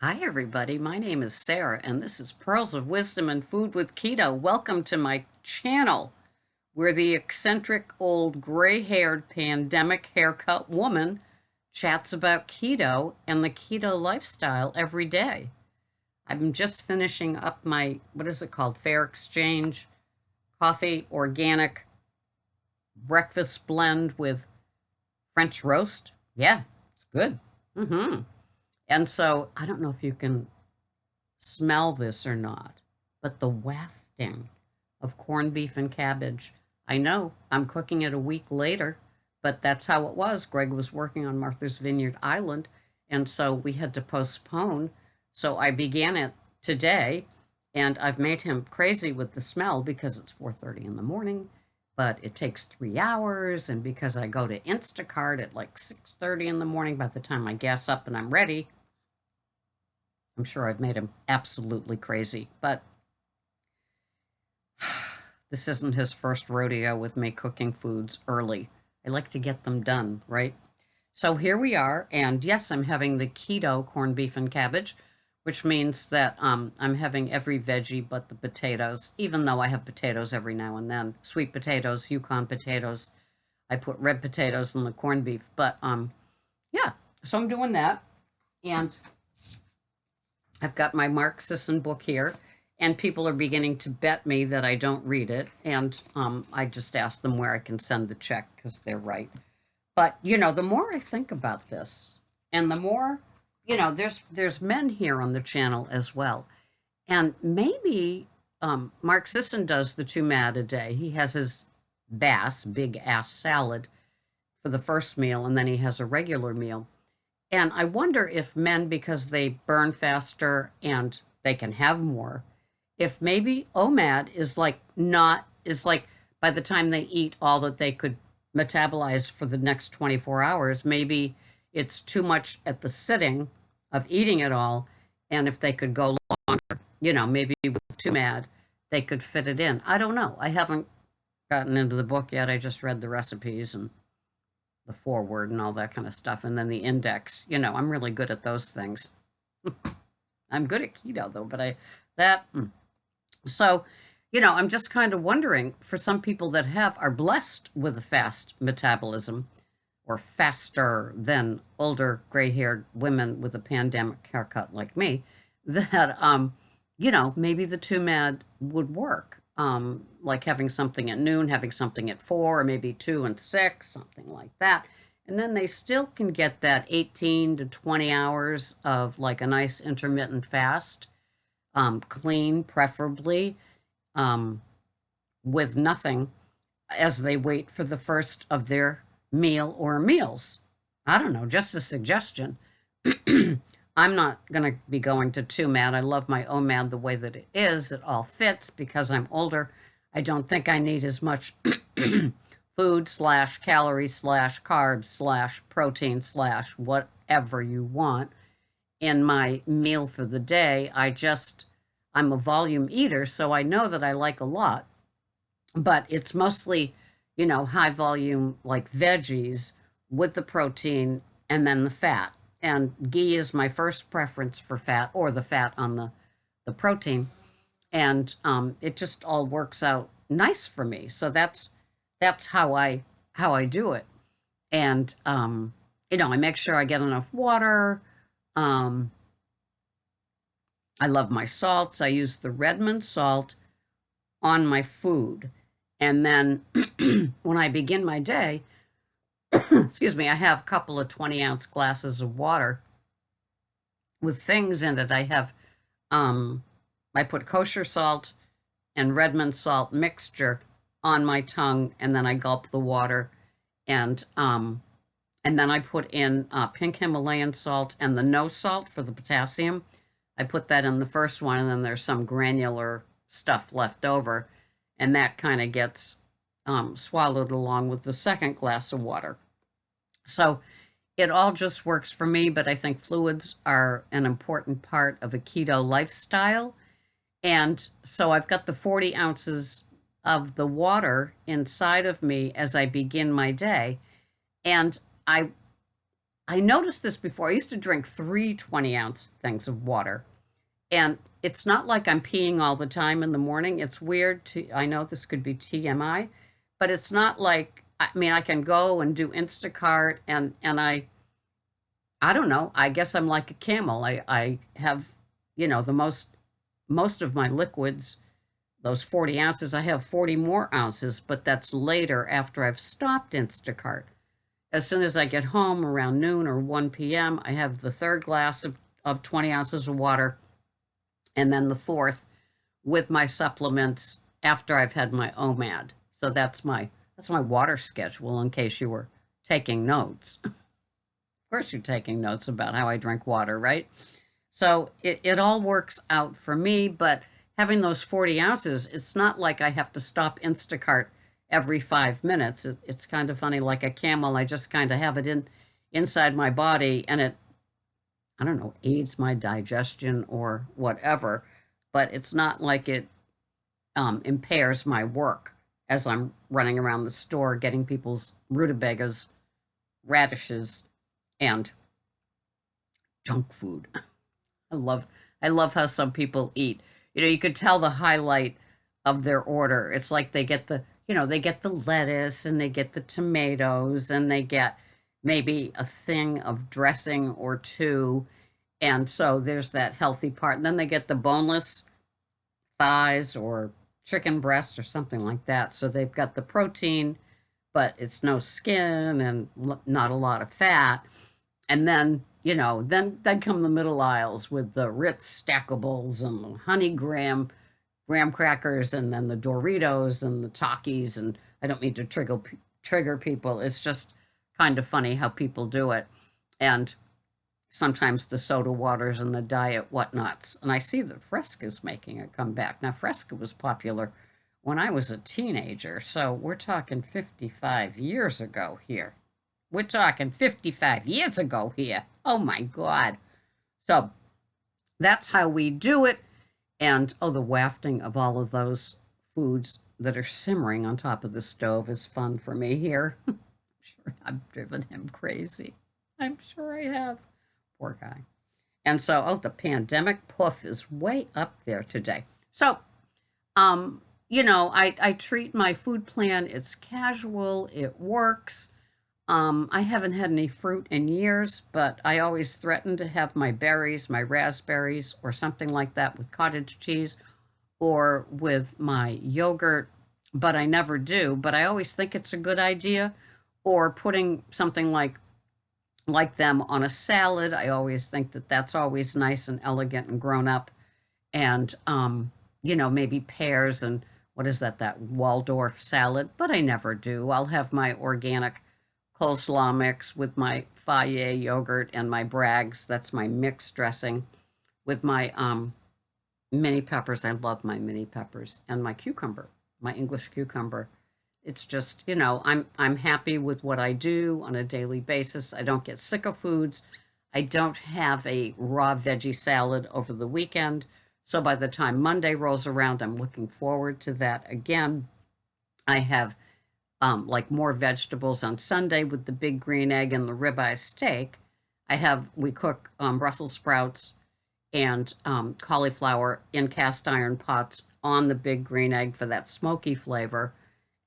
Hi, everybody. My name is Sarah, and this is Pearls of Wisdom and Food with Keto. Welcome to my channel, where the eccentric old gray haired pandemic haircut woman chats about keto and the keto lifestyle every day. I'm just finishing up my, what is it called? Fair Exchange coffee organic breakfast blend with French roast. Yeah, it's good. And so I don't know if you can smell this or not, but the wafting of corned beef and cabbage. I know I'm cooking it a week later, but that's how it was. Greg was working on Martha's Vineyard Island, and so we had to postpone. So I began it today, and I've made him crazy with the smell because it's 4:30 in the morning, but it takes 3 hours, and because I go to Instacart at like 6:30 in the morning, by the time I gas up and I'm ready, I'm sure I've made him absolutely crazy, but this isn't his first rodeo with me cooking foods early. I like to get them done, right? So here we are, and yes, I'm having the keto corned beef and cabbage, which means that I'm having every veggie but the potatoes, even though I have potatoes every now and then. Sweet potatoes, Yukon potatoes. I put red potatoes in the corned beef, but yeah, so I'm doing that, and I've got my Mark Sisson book here, and people are beginning to bet me that I don't read it, and I just ask them where I can send the check because they're right. But the more I think about this, and the more, there's men here on the channel as well, and maybe Mark Sisson does the 2 MAD a day. He has his big ass salad for the first meal, and then he has a regular meal. And I wonder if men, because they burn faster and they can have more, if maybe OMAD is like by the time they eat all that they could metabolize for the next 24 hours, maybe it's too much at the sitting of eating it all. And if they could go longer, maybe with 2 MAD, they could fit it in. I don't know. I haven't gotten into the book yet. I just read the recipes and the foreword and all that kind of stuff, and then the index. I'm really good at those things. I'm good at keto though, but so, I'm just kind of wondering, for some people that are blessed with a fast metabolism, or faster than older gray-haired women with a pandemic haircut like me, that maybe the 2 MAD would work. Like having something at noon, having something at 4, or maybe 2 and 6, something like that. And then they still can get that 18 to 20 hours of like a nice intermittent fast, clean, preferably, with nothing as they wait for the first of their meal or meals. I don't know, just a suggestion. I'm not going to be going to 2 MAD. I love my OMAD the way that it is. It all fits because I'm older. I don't think I need as much food / calories / carbs / protein / whatever you want in my meal for the day. I'm a volume eater, so I know that I like a lot, but it's mostly, high volume like veggies with the protein and then the fat. And ghee is my first preference for fat, or the fat on the protein. And it just all works out nice for me. So that's how I do it. And I make sure I get enough water. I love my salts. I use the Redmond salt on my food. And then when I begin my day, excuse me, I have a couple of 20-ounce glasses of water with things in it. I put kosher salt and Redmond salt mixture on my tongue, and then I gulp the water, and then I put in pink Himalayan salt and the no salt for the potassium. I put that in the first one, and then there's some granular stuff left over, and that kind of gets swallowed along with the second glass of water. So it all just works for me, but I think fluids are an important part of a keto lifestyle. And so I've got the 40 ounces of the water inside of me as I begin my day. And I noticed this before. I used to drink 3 20-ounce things of water. And it's not like I'm peeing all the time in the morning. It's weird to, I know this could be TMI, but it's not like, I mean, I can go and do Instacart and I don't know. I guess I'm like a camel. I have, the most of my liquids, those 40 ounces, I have 40 more ounces, but that's later after I've stopped Instacart. As soon as I get home around noon or 1 p.m., I have the third glass of 20 ounces of water, and then the fourth with my supplements after I've had my OMAD. So that's my water schedule in case you were taking notes. Of course you're taking notes about how I drink water, right? So it all works out for me, but having those 40 ounces, it's not like I have to stop Instacart every 5 minutes. It's kind of funny, like a camel. I just kind of have it inside my body, and it, I don't know, aids my digestion or whatever, but it's not like it impairs my work as I'm running around the store getting people's rutabagas, radishes, and junk food. I love I love how some people eat. You could tell the highlight of their order. It's like they get the lettuce and they get the tomatoes and they get maybe a thing of dressing or two. And so there's that healthy part. And then they get the boneless thighs or chicken breast or something like that. So they've got the protein, but it's no skin and not a lot of fat. And then, then come the middle aisles with the Ritz stackables and honey graham crackers, and then the Doritos and the Takis. And I don't mean to trigger people. It's just kind of funny how people do it. And sometimes the soda waters and the diet whatnots. And I see that Fresca's making a comeback. Now, Fresca was popular when I was a teenager, so we're talking 55 years ago here. We're talking 55 years ago here. Oh my God. So that's how we do it. And the wafting of all of those foods that are simmering on top of the stove is fun for me here. I'm sure I've driven him crazy. I'm sure I have. Poor guy. And so, the pandemic puff is way up there today. So, I treat my food plan. It's casual. It works. I haven't had any fruit in years, but I always threaten to have my berries, my raspberries, or something like that with cottage cheese or with my yogurt, but I never do. But I always think it's a good idea. Or putting something like them on a salad. I always think that that's always nice and elegant and grown up. And, maybe pears and what is that Waldorf salad, but I never do. I'll have my organic coleslaw mix with my Fage yogurt and my Bragg's. That's my mixed dressing with my mini peppers. I love my mini peppers and my cucumber, my English cucumber. It's just, I'm happy with what I do on a daily basis. I don't get sick of foods. I don't have a raw veggie salad over the weekend. So by the time Monday rolls around, I'm looking forward to that again. I have like more vegetables on Sunday with the big green egg and the ribeye steak. We cook Brussels sprouts and cauliflower in cast iron pots on the big green egg for that smoky flavor.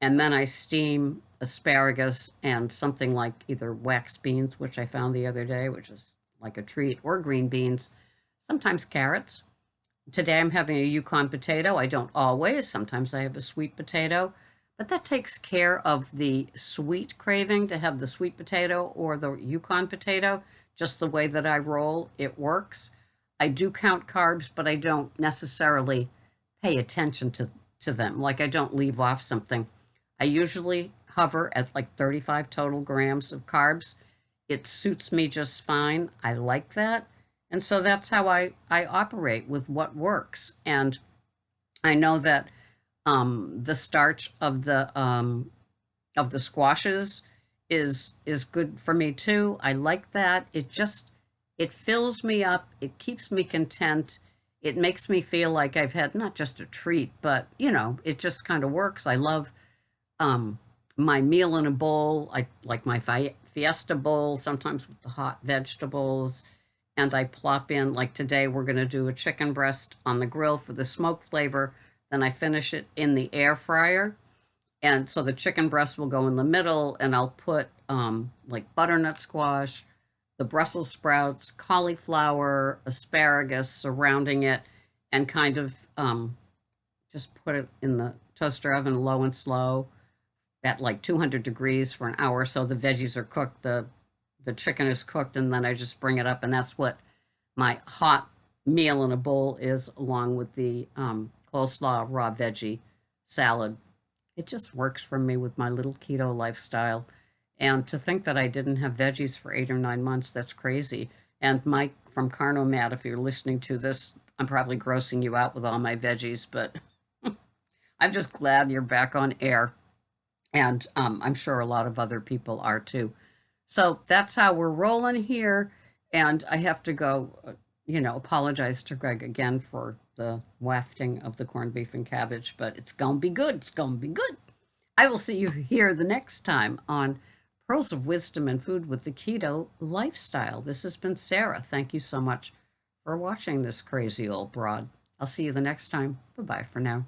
And then I steam asparagus and something like either wax beans, which I found the other day, which is like a treat, or green beans, sometimes carrots. Today I'm having a Yukon potato. I don't always. Sometimes I have a sweet potato. But that takes care of the sweet craving to have the sweet potato or the Yukon potato. Just the way that I roll, it works. I do count carbs, but I don't necessarily pay attention to them. Like I don't leave off something. I usually hover at like 35 total grams of carbs. It suits me just fine. I like that. And so that's how I operate with what works. And I know that the starch of the squashes is good for me too. I like that. It fills me up. It keeps me content. It makes me feel like I've had not just a treat, but it just kind of works. I love my meal in a bowl. I like my fiesta bowl, sometimes with the hot vegetables. And I plop in, like today, we're going to do a chicken breast on the grill for the smoke flavor. Then I finish it in the air fryer. And so the chicken breast will go in the middle, and I'll put like butternut squash, the Brussels sprouts, cauliflower, asparagus surrounding it, and kind of just put it in the toaster oven low and slow at like 200 degrees for an hour. So the veggies are cooked, the chicken is cooked, and then I just bring it up, and that's what my hot meal in a bowl is, along with the coleslaw raw veggie salad. It just works for me with my little keto lifestyle. And to think that I didn't have veggies for 8 or 9 months, that's crazy. And Mike from OMAD, if you're listening to this, I'm probably grossing you out with all my veggies, but I'm just glad you're back on air. And I'm sure a lot of other people are too. So that's how we're rolling here. And I have to go, apologize to Greg again for the wafting of the corned beef and cabbage, but it's going to be good. It's going to be good. I will see you here the next time on Pearls of Wisdom and Food with the Keto Lifestyle. This has been Sarah. Thank you so much for watching this crazy old broad. I'll see you the next time. Bye-bye for now.